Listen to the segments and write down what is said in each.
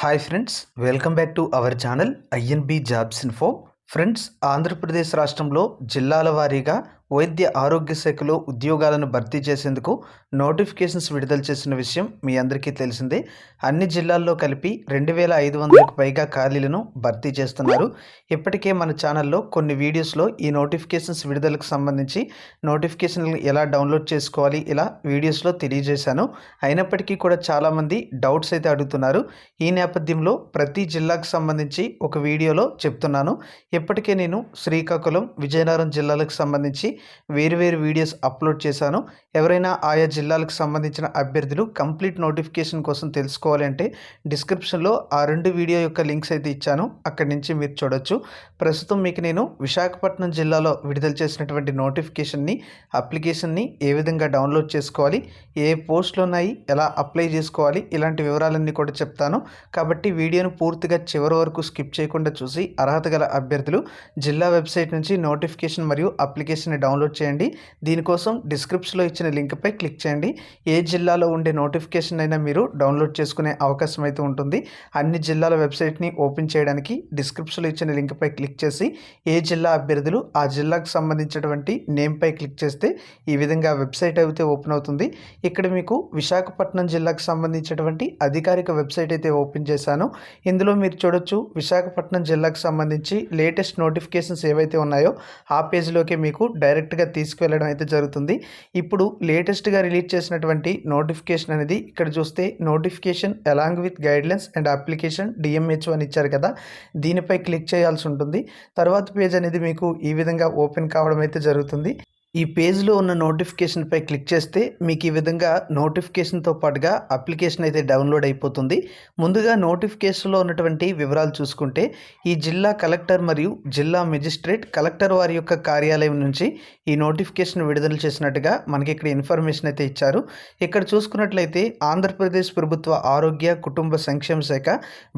Hi friends, welcome back to our channel INB jobs info. Friends, Andhra Pradesh రాష్ట్రంలో జిల్లాల వారీగా వైద్య ఆరోగ్య శాఖలో ఉద్యోగాలను భర్తీ చేసేందుకు నోటిఫికేషన్స్ విడుదల చేసిన విషయం మీ అందరికీ తెలిసిందే. అన్ని జిల్లాల్లో కలిపి 2500కు పైగా ఖాళీలను భర్తీ చేస్తున్నారు. ఇప్పటికే మన ఛానల్లో కొన్ని వీడియోస్లో ఈ నోటిఫికేషన్స్ విడుదలకు సంబంధించి నోటిఫికేషన్లు ఎలా డౌన్లోడ్ చేసుకోవాలి ఇలా వీడియోస్లో తెలియజేశాను. అయినప్పటికీ కూడా చాలామంది డౌట్స్ అయితే అడుగుతున్నారు. ఈ నేపథ్యంలో ప్రతి జిల్లాకు సంబంధించి ఒక వీడియోలో చెప్తున్నాను. ఇప్పటికే నేను శ్రీకాకుళం, విజయనగరం జిల్లాలకు సంబంధించి వేరు వీడియోస్ అప్లోడ్ చేశాను. ఎవరైనా ఆయా జిల్లాలకు సంబంధించిన అభ్యర్థులు కంప్లీట్ నోటిఫికేషన్ కోసం తెలుసుకోవాలి అంటే డిస్క్రిప్షన్లో ఆ 2 వీడియో యొక్క లింక్స్ అయితే ఇచ్చాను, అక్కడి నుంచి మీరు చూడొచ్చు. ప్రస్తుతం మీకు నేను విశాఖపట్నం జిల్లాలో విడుదల చేసినటువంటి నోటిఫికేషన్ని, అప్లికేషన్ని ఏ విధంగా డౌన్లోడ్ చేసుకోవాలి, ఏ పోస్టులు ఉన్నాయి, ఎలా అప్లై చేసుకోవాలి, ఇలాంటి వివరాలన్నీ కూడా చెప్తాను. కాబట్టి వీడియోను పూర్తిగా చివరి వరకు స్కిప్ చేయకుండా చూసి అర్హత గల అభ్యర్థులు జిల్లా వెబ్సైట్ నుంచి నోటిఫికేషన్ మరియు అప్లికేషన్ని డౌన్లోడ్ చేయండి. దీనికోసం డిస్క్రిప్షన్లో ఇచ్చిన లింక్పై క్లిక్ చేయండి. ఏ జిల్లాలో ఉండే నోటిఫికేషన్ అయినా మీరు డౌన్లోడ్ చేసుకునే అవకాశం అయితే ఉంటుంది. అన్ని జిల్లాల వెబ్సైట్ని ఓపెన్ చేయడానికి డిస్క్రిప్షన్లో ఇచ్చిన లింక్పై క్లిక్ చేసి ఏ జిల్లా అభ్యర్థులు ఆ జిల్లాకు సంబంధించినటువంటి నేమ్పై క్లిక్ చేస్తే ఈ విధంగా వెబ్సైట్ అయితే ఓపెన్ అవుతుంది. ఇక్కడ మీకు విశాఖపట్నం జిల్లాకు సంబంధించినటువంటి అధికారిక వెబ్సైట్ అయితే ఓపెన్ చేశాను. ఇందులో మీరు చూడొచ్చు, విశాఖపట్నం జిల్లాకు సంబంధించి లేటెస్ట్ నోటిఫికేషన్స్ ఏవైతే ఉన్నాయో ఆ పేజ్లోకి మీకు డైరెక్ట్గా తీసుకువెళ్ళడం అయితే జరుగుతుంది. ఇప్పుడు లేటెస్ట్గా రిలీజ్ చేసినటువంటి నోటిఫికేషన్ అనేది ఇక్కడ చూస్తే notification along with guidelines and application DMHO అని ఇచ్చారు కదా, దీనిపై క్లిక్ చేయాల్సి ఉంటుంది. తర్వాత పేజ్ అనేది మీకు ఈ విధంగా ఓపెన్ కావడం అయితే జరుగుతుంది. ఈ పేజ్లో ఉన్న నోటిఫికేషన్పై క్లిక్ చేస్తే మీకు ఈ విధంగా నోటిఫికేషన్తో పాటుగా అప్లికేషన్ అయితే డౌన్లోడ్ అయిపోతుంది. ముందుగా నోటిఫికేషన్లో ఉన్నటువంటి వివరాలు చూసుకుంటే ఈ జిల్లా కలెక్టర్ మరియు జిల్లా మెజిస్ట్రేట్ కలెక్టర్ వారి యొక్క కార్యాలయం నుంచి ఈ నోటిఫికేషన్ విడుదల చేసినట్టుగా మనకి ఇక్కడ ఇన్ఫర్మేషన్ అయితే ఇచ్చారు. ఇక్కడ చూసుకున్నట్లయితే ఆంధ్రప్రదేశ్ ప్రభుత్వ ఆరోగ్య కుటుంబ సంక్షేమ శాఖ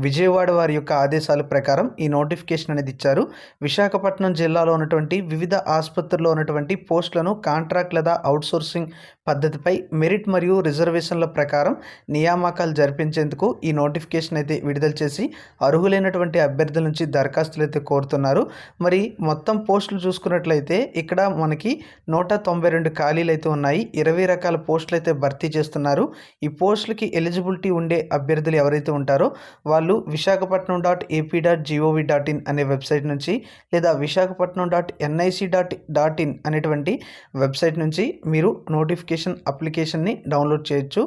విజయవాడ వారి యొక్క ఆదేశాల ప్రకారం ఈ నోటిఫికేషన్ అనేది ఇచ్చారు. విశాఖపట్నం జిల్లాలో ఉన్నటువంటి వివిధ ఆసుపత్రుల్లో ఉన్నటువంటి పోస్టులను కాంట్రాక్ట్ లేదా అవుట్సోర్సింగ్ పద్ధతిపై మెరిట్ మరియు రిజర్వేషన్ల ప్రకారం నియామకాలు జరిపించేందుకు ఈ నోటిఫికేషన్ అయితే విడుదల చేసి అర్హులైనటువంటి అభ్యర్థుల నుంచి దరఖాస్తులు అయితే కోరుతున్నారు. మరి మొత్తం పోస్టులు చూసుకున్నట్లయితే ఇక్కడ మనకి 192 ఖాళీలు అయితే ఉన్నాయి. 20 రకాల పోస్టులు అయితే భర్తీ చేస్తున్నారు. ఈ పోస్టులకి ఎలిజిబిలిటీ ఉండే అభ్యర్థులు ఎవరైతే ఉంటారో వాళ్ళు visakhapatnam.ap.gov.in అనే వెబ్సైట్ నుంచి లేదా visakhapatnam.nic.in అనేటువంటి వెబ్సైట్ నుంచి మీరు నోటిఫికేషన్ అప్లికేషన్ని డౌన్లోడ్ చేయొచ్చు.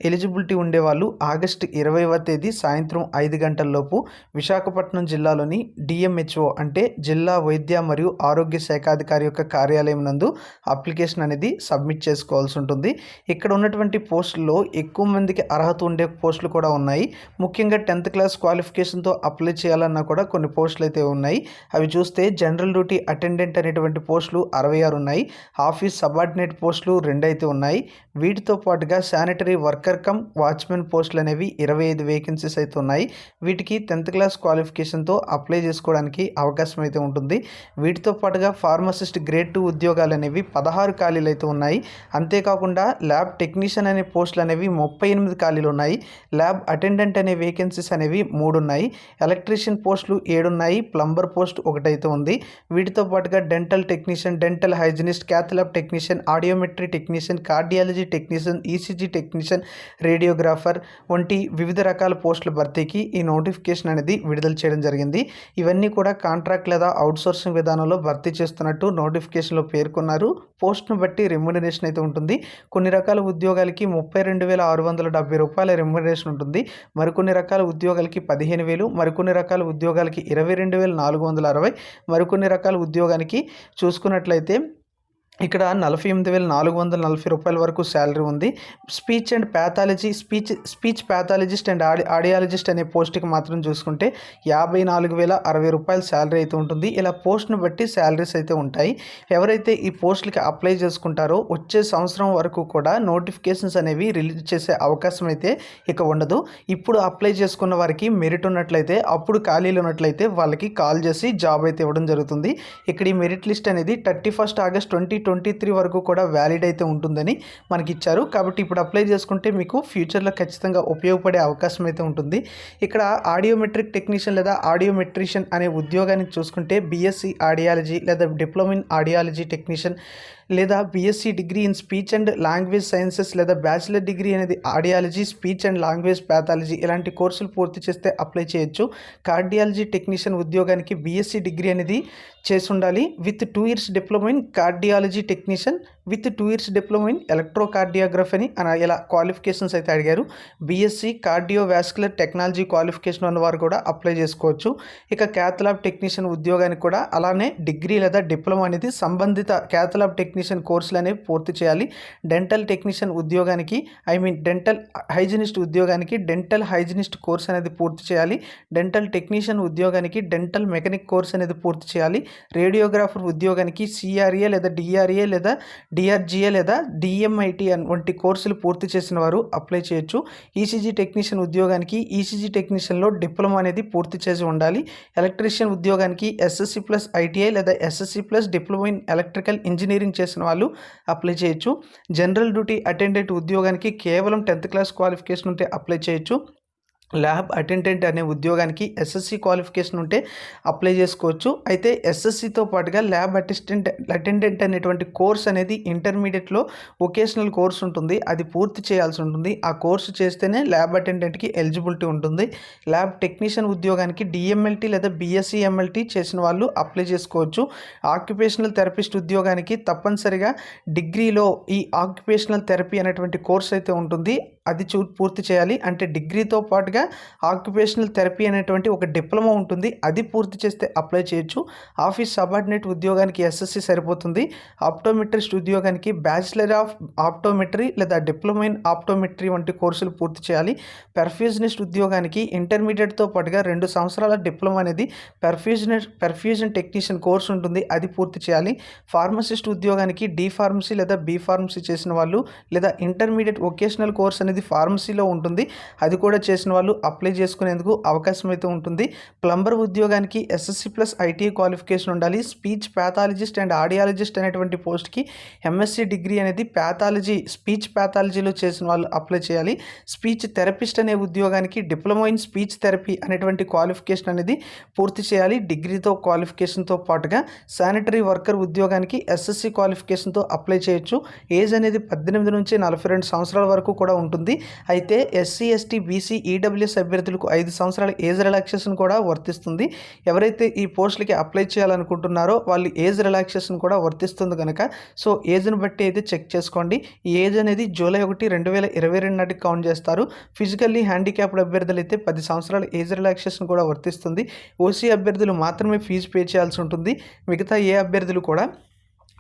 ఎలిజిబిలిటీ ఉండేవాళ్ళు ఆగస్టు 20వ తేదీ సాయంత్రం 5 గంటలలోపు విశాఖపట్నం జిల్లాలోని డిఎంహెచ్ఓ అంటే జిల్లా వైద్య మరియు ఆరోగ్య శాఖాధికారి యొక్క కార్యాలయం నందు అప్లికేషన్ అనేది సబ్మిట్ చేసుకోవాల్సి ఉంటుంది. ఇక్కడ ఉన్నటువంటి పోస్టుల్లో ఎక్కువ మందికి అర్హత ఉండే పోస్టులు కూడా ఉన్నాయి. ముఖ్యంగా 10th క్లాస్ క్వాలిఫికేషన్తో అప్లై చేయాలన్నా కూడా కొన్ని పోస్టులు అయితే ఉన్నాయి. అవి చూస్తే జనరల్ డ్యూటీ అటెండెంట్ అనేటువంటి పోస్టులు 66 ఉన్నాయి. ఆఫీస్ సబార్డినేట్ పోస్టులు 2 అయితే ఉన్నాయి. వీటితో పాటుగా శానిటరీ వర్కర్ కమ్ వాచ్మెన్ పోస్టులు అనేవి 25 వేకెన్సీస్ అయితే ఉన్నాయి. వీటికి 10th క్లాస్ క్వాలిఫికేషన్తో అప్లై చేసుకోవడానికి అవకాశం అయితే ఉంటుంది. వీటితో పాటుగా ఫార్మసిస్ట్ గ్రేడ్ 2 ఉద్యోగాలు అనేవి 16 ఖాళీలు అయితే ఉన్నాయి. అంతేకాకుండా ల్యాబ్ టెక్నీషియన్ అనే పోస్టులు అనేవి 38 ఖాళీలు ఉన్నాయి. ల్యాబ్ అటెండెంట్ అనే వేకెన్సీస్ అనేవి 3 ఉన్నాయి. ఎలక్ట్రీషియన్ పోస్టులు 7 ఉన్నాయి. ప్లంబర్ పోస్ట్ 1 అయితే ఉంది. వీటితో పాటుగా dental technician, dental hygienist, cath lab technician, audiometry technician, cardiology technician, ECG technician, radiographer వంటి వివిధ రకాల పోస్టుల భర్తీకి ఈ నోటిఫికేషన్ అనేది విడుదల చేయడం జరిగింది. ఇవన్నీ కూడా కాంట్రాక్ట్ లేదా అవుట్సోర్సింగ్ విధానంలో భర్తీ చేస్తున్నట్టు నోటిఫికేషన్లో పేర్కొన్నారు. పోస్ట్ను బట్టి రెమ్యునరేషన్ అయితే ఉంటుంది. కొన్ని రకాల ఉద్యోగాలకి 32,670 రూపాయల రెమ్యునరేషన్ ఉంటుంది. మరికొన్ని రకాల ఉద్యోగాలకి 15,000, మరికొన్ని రకాల ఉద్యోగాలకి 22,460, మరికొన్ని రకాల ఉద్యోగానికి చూసుకున్నట్లయితే ఇక్కడ 48,440 రూపాయల వరకు శాలరీ ఉంది. Speech and pathology speech pathologist and audiologist అనే పోస్ట్కి మాత్రం చూసుకుంటే 54,060 రూపాయల శాలరీ అయితే ఉంటుంది. ఇలా పోస్ట్ను బట్టి శాలరీస్ అయితే ఉంటాయి. ఎవరైతే ఈ పోస్టులకి అప్లై చేసుకుంటారో వచ్చే సంవత్సరం వరకు కూడా నోటిఫికేషన్స్ అనేవి రిలీజ్ చేసే అవకాశం అయితే ఇక ఉండదు. ఇప్పుడు అప్లై చేసుకున్న వారికి మెరిట్ ఉన్నట్లయితే, అప్పుడు ఖాళీలు ఉన్నట్లయితే వాళ్ళకి కాల్ చేసి జాబ్ అయితే ఇవ్వడం జరుగుతుంది. ఇక్కడ ఈ మెరిట్ లిస్ట్ అనేది 31st ఆగస్ట్ 2020 2023 వరకు కూడా వ్యాలిడ్ అయితే ఉంటుందని మనకి ఇచ్చారు. కాబట్టి ఇప్పుడు అప్లై చేసుకుంటే మీకు ఫ్యూచర్లో ఖచ్చితంగా ఉపయోగపడే అవకాశం అయితే ఉంటుంది. ఇక్కడ ఆడియోమెట్రిక్ టెక్నీషియన్ లేదా ఆడియోమెట్రిషియన్ అనే ఉద్యోగాన్ని చూసుకుంటే బీఎస్సీ ఆడియాలజీ లేదా డిప్లొమా ఇన్ ఆడియాలజీ టెక్నీషియన్ లేదా BSc degree in speech and language sciences లేదా బ్యాచిలర్ డిగ్రీ అనేది audiology, speech and language pathology ఇలాంటి కోర్సులు పూర్తి చేస్తే అప్లై చేయొచ్చు. కార్డియాలజీ టెక్నీషియన్ ఉద్యోగానికి బీఎస్సీ డిగ్రీ అనేది చేసి ఉండాలి with 2 years diploma in cardiology technician with 2 years diploma in electrocardiography అని ఇలా క్వాలిఫికేషన్స్ అయితే అడిగారు. బీఎస్సీ కార్డియోవాస్కులర్ టెక్నాలజీ క్వాలిఫికేషన్ ఉన్నవారు కూడా అప్లై చేసుకోవచ్చు. ఇక క్యాథ్లాబ్ టెక్నీషియన్ ఉద్యోగానికి కూడా అలానే డిగ్రీ లేదా డిప్లొమా అనేది సంబంధిత క్యాథ్లాబ్ టెక్నీషియన్ కోర్సులు అనేవి పూర్తి చేయాలి. డెంటల్ టెక్నీషియన్ ఉద్యోగానికి డెంటల్ హైజినిస్ట్ ఉద్యోగానికి డెంటల్ హైజినిస్ట్ కోర్స్ అనేది పూర్తి చేయాలి. డెంటల్ టెక్నీషియన్ ఉద్యోగానికి డెంటల్ మెకానిక్ కోర్స్ అనేది పూర్తి చేయాలి. రేడియోగ్రాఫర్ ఉద్యోగానికి సిఆర్ఏ లేదా డిఆర్ఏ లేదా డిఆర్జిఏ లేదా డిఎంఐటి వంటి కోర్సులు పూర్తి చేసిన వారు అప్లై చేయొచ్చు. ఈసీజీ టెక్నీషియన్ ఉద్యోగానికి ఈసీజీ టెక్నీషియన్లో డిప్లొమా అనేది పూర్తి చేసి ఉండాలి. ఎలక్ట్రీషియన్ ఉద్యోగానికి ఎస్ఎస్సి ప్లస్ ఐటీఐ లేదా SSC plus diploma in electrical engineering చేసిన వాళ్ళు అప్లై చేయొచ్చు. జనరల్ డ్యూటీ అటెండెంట్ ఉద్యోగానికి కేవలం 10th class క్వాలిఫికేషన్ ఉంటే అప్లై చేయొచ్చు. ల్యాబ్ అటెండెంట్ అనే ఉద్యోగానికి ఎస్ఎస్సి క్వాలిఫికేషన్ ఉంటే అప్లై చేసుకోవచ్చు. అయితే ఎస్ఎస్సితో పాటుగా ల్యాబ్ అటెండెంట్ అనేటువంటి కోర్స్ అనేది ఇంటర్మీడియట్లో వొకేషనల్ కోర్స్ ఉంటుంది, అది పూర్తి చేయాల్సి ఉంటుంది. ఆ కోర్సు చేస్తేనే ల్యాబ్ అటెండెంట్కి ఎలిజిబిలిటీ ఉంటుంది. ల్యాబ్ టెక్నీషియన్ ఉద్యోగానికి డిఎంఎల్టీ లేదా బీఎస్సీ ఎంఎల్టీ చేసిన వాళ్ళు అప్లై చేసుకోవచ్చు. ఆక్యుపేషనల్ థెరపిస్ట్ ఉద్యోగానికి తప్పనిసరిగా డిగ్రీలో ఈ ఆక్యుపేషనల్ థెరపీ అనేటువంటి కోర్స్ అయితే ఉంటుంది, అది పూర్తి చేయాలి. అంటే డిగ్రీతో పాటుగా ఆక్యుపేషనల్ థెరపీ అనేటువంటి ఒక డిప్లొమా ఉంటుంది, అది పూర్తి చేస్తే అప్లై చేయొచ్చు. ఆఫీస్ సబార్డినేట్ ఉద్యోగానికి ఎస్ఎస్సి సరిపోతుంది. ఆప్టోమెట్రిస్ట్ ఉద్యోగానికి బ్యాచిలర్ ఆఫ్ ఆప్టోమెట్రీ లేదా డిప్లొమా ఇన్ ఆప్టోమెట్రీ వంటి కోర్సులు పూర్తి చేయాలి. పెర్ఫ్యూజనిస్ట్ ఉద్యోగానికి ఇంటర్మీడియట్తో పాటుగా 2 సంవత్సరాల డిప్లొమా అనేది పెర్ఫ్యూజన్ టెక్నీషియన్ కోర్సు ఉంటుంది, అది పూర్తి చేయాలి. ఫార్మసిస్ట్ ఉద్యోగానికి డి ఫార్మసీ లేదా బి ఫార్మసీ చేసిన వాళ్ళు లేదా ఇంటర్మీడియట్ వొకేషనల్ కోర్స్ అనేది ఫార్మసీలో ఉంటుంది, అది కూడా చేసిన వాళ్ళు అప్లై చేసుకునేందుకు అవకాశం అయితే ఉంటుంది. ప్లంబర్ ఉద్యోగానికి ఎస్ఎస్సి ప్లస్ ఐటీఐ క్వాలిఫికేషన్ ఉండాలి. స్పీచ్ ప్యాథాలజిస్ట్ అండ్ ఆడియాలజిస్ట్ అనేటువంటి పోస్ట్కి ఎంఎస్సి డిగ్రీ అనేది స్పీచ్ ప్యాథాలజీలో చేసిన వాళ్ళు అప్లై చేయాలి. స్పీచ్ థెరపిస్ట్ అనే ఉద్యోగానికి డిప్లొమా ఇన్ స్పీచ్ థెరపీ అనేటువంటి క్వాలిఫికేషన్ అనేది పూర్తి చేయాలి డిగ్రీతో క్వాలిఫికేషన్తో పాటుగా. శానిటరీ వర్కర్ ఉద్యోగానికి ఎస్ఎస్సి క్వాలిఫికేషన్తో అప్లై చేయొచ్చు. ఏజ్ అనేది 18 నుంచి 42 సంవత్సరాల వరకు కూడా ఉంటుంది. అయితే ఎస్సీ ఎస్టీ బీసీ ఈడబ్ల్యూఎస్ అభ్యర్థులకు 5 సంవత్సరాల ఏజ్ రిలాక్సేషన్ కూడా వర్తిస్తుంది. ఎవరైతే ఈ పోస్టులకి అప్లై చేయాలనుకుంటున్నారో వాళ్ళు ఏజ్ రిలాక్సేషన్ కూడా వర్తిస్తుంది కనుక సో ఏజ్ని బట్టి అయితే చెక్ చేసుకోండి. ఈ ఏజ్ అనేది జూలై 1, 2022 నాటికి కౌంట్ చేస్తారు. ఫిజికల్లీ హ్యాండిక్యాప్డ్ అభ్యర్థులు అయితే 10 సంవత్సరాల ఏజ్ రిలాక్సేషన్ కూడా వర్తిస్తుంది. ఓసీ అభ్యర్థులు మాత్రమే ఫీజు పే చేయాల్సి ఉంటుంది, మిగతా ఏ అభ్యర్థులు కూడా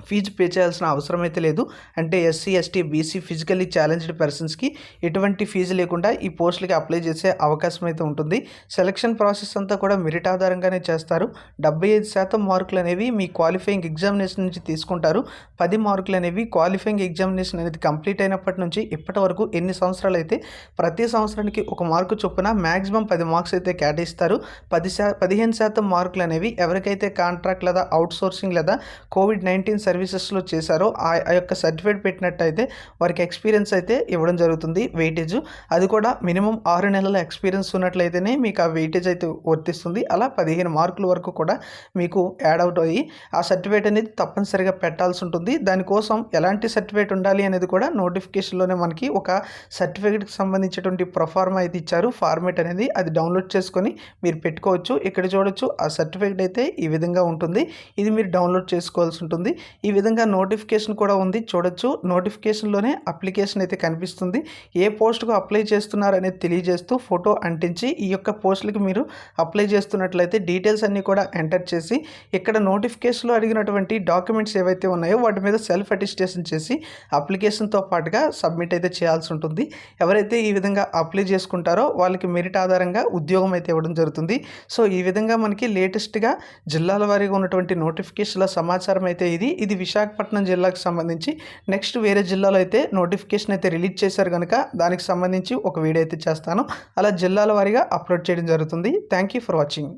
ఫీజు పే చేయాల్సిన అవసరం అయితే లేదు. అంటే SC ST BC physically challenged పర్సన్స్కి ఎటువంటి ఫీజు లేకుండా ఈ పోస్టులకి అప్లై చేసే అవకాశం అయితే ఉంటుంది. సెలక్షన్ ప్రాసెస్ అంతా కూడా మెరిట్ ఆధారంగానే చేస్తారు. 75% మార్కులు అనేవి మీ క్వాలిఫైయింగ్ ఎగ్జామినేషన్ నుంచి తీసుకుంటారు. 10 మార్కులు అనేవి క్వాలిఫైయింగ్ ఎగ్జామినేషన్ అనేది కంప్లీట్ అయినప్పటి నుంచి ఇప్పటి వరకు ఎన్ని సంవత్సరాలు అయితే ప్రతి సంవత్సరానికి 1 మార్కు చొప్పున మ్యాక్సిమం 10 మార్క్స్ అయితే కేటాయిస్తారు. 15% మార్కులు అనేవి ఎవరికైతే కాంట్రాక్ట్ లేదా అవుట్సోర్సింగ్ లేదా COVID-19 సర్వీసెస్లో చేశారో ఆ యొక్క సర్టిఫికేట్ పెట్టినట్టయితే వారికి ఎక్స్పీరియన్స్ అయితే ఇవ్వడం జరుగుతుంది వెయిటేజ్. అది కూడా మినిమం 6 నెలల ఎక్స్పీరియన్స్ ఉన్నట్లయితేనే మీకు ఆ వెయిటేజ్ అయితే వర్తిస్తుంది. అలా 15 మార్కుల వరకు కూడా మీకు యాడ్ అవుట్ అయ్యి ఆ సర్టిఫికేట్ అనేది తప్పనిసరిగా పెట్టాల్సి ఉంటుంది. దానికోసం ఎలాంటి సర్టిఫికేట్ ఉండాలి అనేది కూడా నోటిఫికేషన్లోనే మనకి ఒక సర్టిఫికేట్కి సంబంధించినటువంటి ప్రొఫార్మా అయితే ఇచ్చారు, ఫార్మేట్ అనేది, అది డౌన్లోడ్ చేసుకొని మీరు పెట్టుకోవచ్చు. ఇక్కడ చూడొచ్చు ఆ సర్టిఫికేట్ అయితే ఈ విధంగా ఉంటుంది, ఇది మీరు డౌన్లోడ్ చేసుకోవాల్సి ఉంటుంది. ఈ విధంగా నోటిఫికేషన్ కూడా ఉంది, చూడొచ్చు. నోటిఫికేషన్లోనే అప్లికేషన్ అయితే కనిపిస్తుంది. ఏ పోస్ట్కు అప్లై చేస్తున్నారు అనేది తెలియజేస్తూ ఫోటో అంటించి ఈ యొక్క పోస్టులకి మీరు అప్లై చేస్తున్నట్లయితే డీటెయిల్స్ అన్నీ కూడా ఎంటర్ చేసి ఇక్కడ నోటిఫికేషన్లో అడిగినటువంటి డాక్యుమెంట్స్ ఏవైతే ఉన్నాయో వాటి మీద సెల్ఫ్ అటెస్టేషన్ చేసి అప్లికేషన్తో పాటుగా సబ్మిట్ అయితే చేయాల్సి ఉంటుంది. ఎవరైతే ఈ విధంగా అప్లై చేసుకుంటారో వాళ్ళకి మెరిట్ ఆధారంగా ఉద్యోగం అయితే ఇవ్వడం జరుగుతుంది. సో ఈ విధంగా మనకి లేటెస్ట్గా జిల్లాల వారీగా ఉన్నటువంటి నోటిఫికేషన్ల సమాచారం అయితే ఇది విశాఖపట్నం జిల్లాకు సంబంధించి. నెక్స్ట్ వేరే జిల్లాలో అయితే నోటిఫికేషన్ అయితే రిలీజ్ చేశారు కనుక దానికి సంబంధించి ఒక వీడియో అయితే చేస్తాను. అలా జిల్లాల వారీగా అప్లోడ్ చేయడం జరుగుతుంది. Thank you for watching.